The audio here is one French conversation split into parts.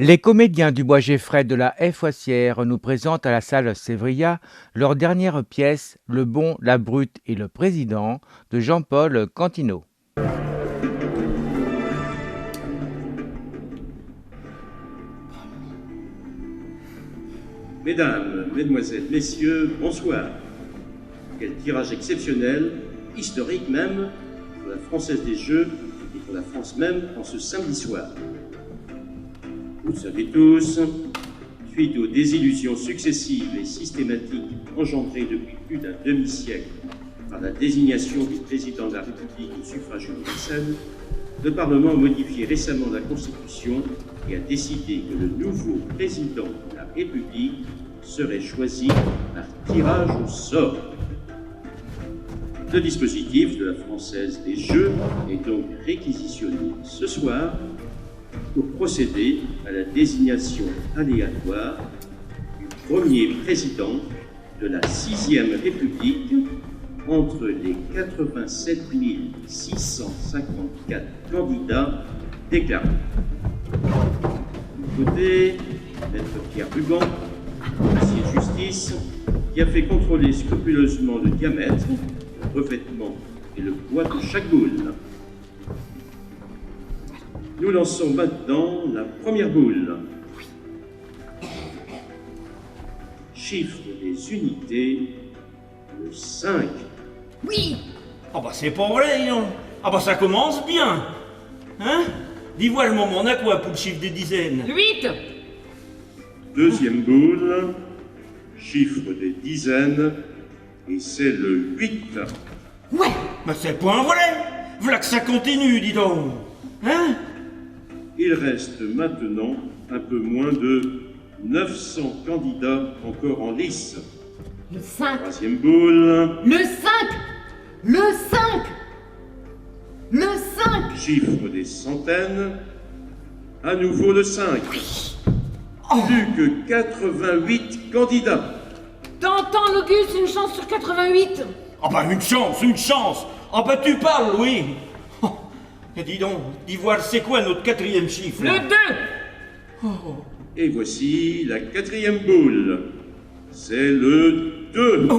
Les comédiens du Bois-Geffray de la Haie Foissière nous présentent à la salle Sévria leur dernière pièce, Le Bon, la Brute et le Président, de Jean-Paul Cantineau. Mesdames, Mesdemoiselles, Messieurs, bonsoir. Quel tirage exceptionnel, historique même, pour la Française des Jeux et pour la France même en ce samedi soir. Vous le savez tous, suite aux désillusions successives et systématiques engendrées depuis plus d'un demi-siècle par la désignation du président de la République au suffrage universel, le Parlement a modifié récemment la Constitution et a décidé que le nouveau président de la République serait choisi par tirage au sort. Le dispositif de la Française des Jeux est donc réquisitionné ce soir pour procéder à la désignation aléatoire du premier président de la 6e République entre les 87 654 candidats déclarés. D'un côté, Maître Pierre Ruban, huissier de justice, qui a fait contrôler scrupuleusement le diamètre, le revêtement et le poids de chaque boule. Nous lançons maintenant la première boule. Chiffre des unités, le 5. Oui. Ah bah c'est pas vrai, non. Ah bah ça commence bien. Hein? Dis-moi le moment, on a quoi pour le chiffre des dizaines? 8. Deuxième boule, chiffre des dizaines, et c'est le 8. Ouais. Bah c'est pas vrai. Voilà que ça continue, dis donc. Hein? Il reste maintenant un peu moins de 900 candidats encore en lice. Le 5. Troisième boule, Le 5. Le 5. Le 5. chiffre des centaines, à nouveau le 5. Oh. Plus que 88 candidats. T'entends, Auguste, une chance sur 88. Ah bah une chance, une chance. Ah bah tu parles, oui. Oh. Et dis donc, d'Ivoire, c'est quoi notre quatrième chiffre là? Le 2. Et voici la quatrième boule. C'est le 2.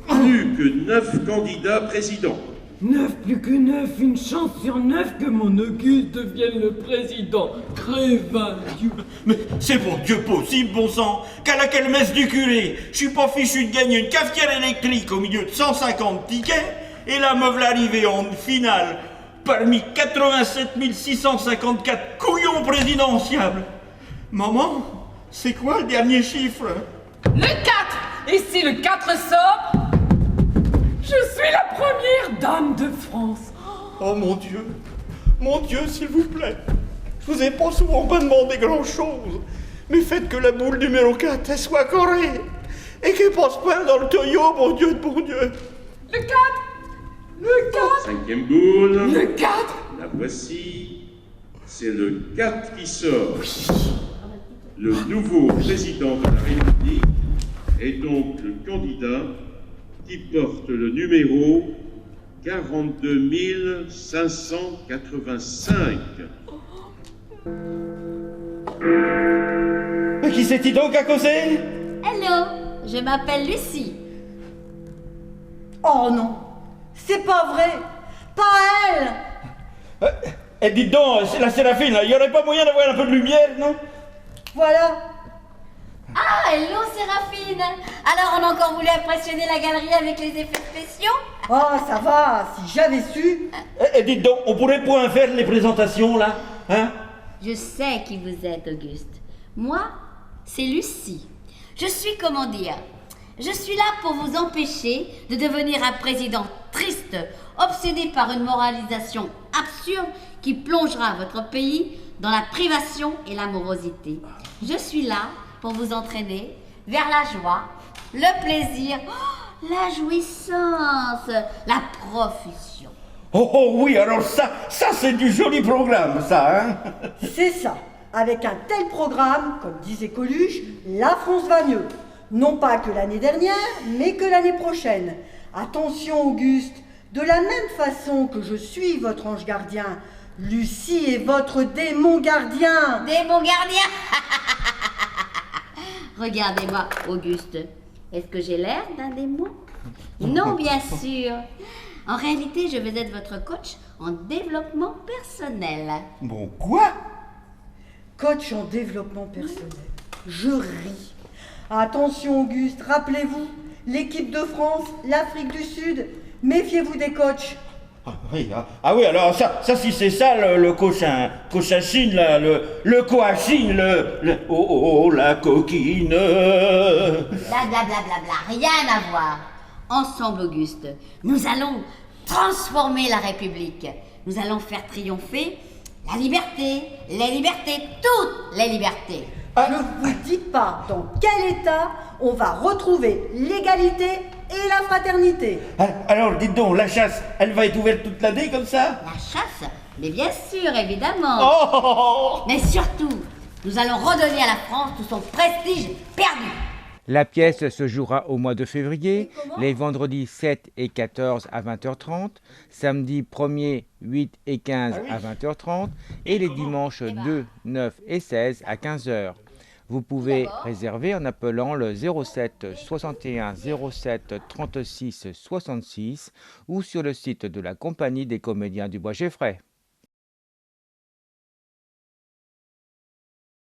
Plus que 9 candidats présidents. 9 plus que 9, une chance sur 9 que mon Auguste devienne le président. Crévin, Dieu. Mais c'est pour Dieu possible, bon sang, qu'à laquelle messe du curé, je suis pas fichu de gagner une cafetière électrique au milieu de 150 tickets, et là me voilà arrivé en finale parmi 87 654 couillons présidentiables. Maman, c'est quoi le dernier chiffre? Le 4. Et si le 4 sort, je suis la première dame de France. Oh mon Dieu, s'il vous plaît, je vous ai pas souvent pas demandé grand-chose, mais faites que la boule numéro 4 elle soit corée, et qu'elle passe pas dans le tuyau, mon Dieu de bon Dieu. Le 4. Le 4. Cinquième boule. Le 4. La voici. C'est le 4 qui sort. Le nouveau président de la République est donc le candidat qui porte le numéro 42 585. Mais qui c'est-il donc à causer? Hello, je m'appelle Lucie. Oh non, c'est pas vrai, pas elle. Eh dites donc, c'est la Séraphine, il y aurait pas moyen d'avoir un peu de lumière, non? Voilà. Ah, hello Séraphine. Alors on a encore voulu impressionner la galerie avec les effets spéciaux? Oh, ça va, si j'avais su. Eh dites donc, on pourrait point faire les présentations, là, hein? Je sais qui vous êtes, Auguste. Moi, c'est Lucie. Je suis, comment dire, je suis là pour vous empêcher de devenir un président triste, obsédé par une moralisation absurde qui plongera votre pays dans la privation et la morosité. Je suis là pour vous entraîner vers la joie, le plaisir, la jouissance, la profusion. Oh oui, alors ça c'est du joli programme, ça, hein? C'est ça. Avec un tel programme, comme disait Coluche, la France va mieux. Non pas que l'année dernière, mais que l'année prochaine. Attention, Auguste, de la même façon que je suis votre ange gardien, Lucie est votre démon gardien. Démon gardien. Regardez-moi, Auguste. Est-ce que j'ai l'air d'un démon? Non, bien sûr. En réalité, je vais être votre coach en développement personnel. Bon, quoi? Coach en développement personnel. Je ris. Attention, Auguste, rappelez-vous, l'équipe de France, l'Afrique du Sud, méfiez-vous des coachs. Ah oui, alors ça si c'est ça, le cochin Chine, là, le coachine, oh, la coquine. Blablabla, rien à voir. Ensemble, Auguste, nous allons transformer la République. Nous allons faire triompher la liberté, les libertés, toutes les libertés. Je ne vous dis pas dans quel état on va retrouver l'égalité et la fraternité. Alors, dites donc, la chasse, elle va être ouverte toute l'année comme ça? La chasse? Mais bien sûr, évidemment. Oh! Mais surtout, nous allons redonner à la France tout son prestige perdu. La pièce se jouera au mois de février, les vendredis 7 et 14 à 20h30, samedi 1er, 8 et 15 à 20h30 et les dimanches 2, 9 et 16 à 15h. Vous pouvez réserver en appelant le 07 61 07 36 66 ou sur le site de la Compagnie des comédiens du Bois-Geffray.